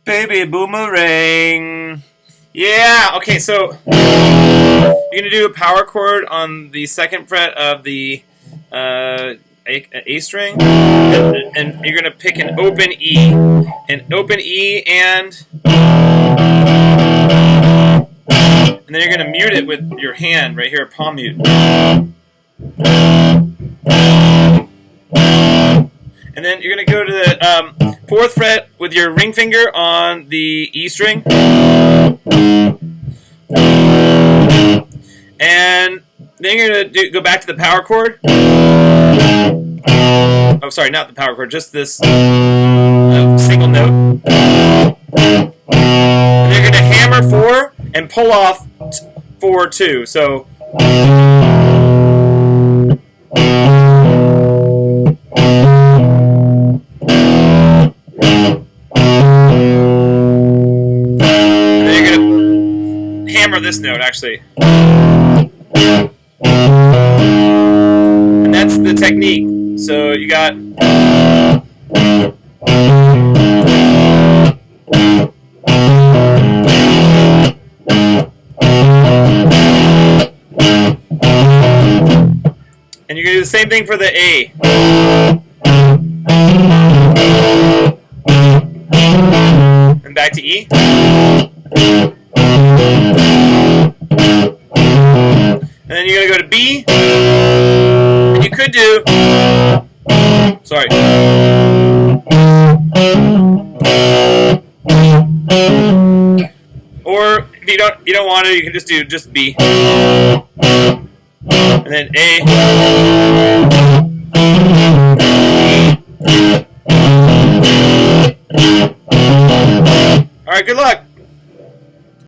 Baby Boomerang. Yeah, okay, so you're going to do a power chord on the second fret of the A string, and you're going to pick an open E. An open E, and then you're going to mute it with your hand right here, palm mute. And then you're going to go to the 4th fret with your ring finger on the E string. And then you're going to go back to the power chord. Oh, sorry, not the power chord, just this single note. And you're going to hammer 4 and pull off 4, 2. So. This note actually, and that's the technique. So you got and you're gonna do the same thing for the A. And back to E. And then you're going to go to B, and you could do, sorry, or if you don't want to, you can just do just B, and then A,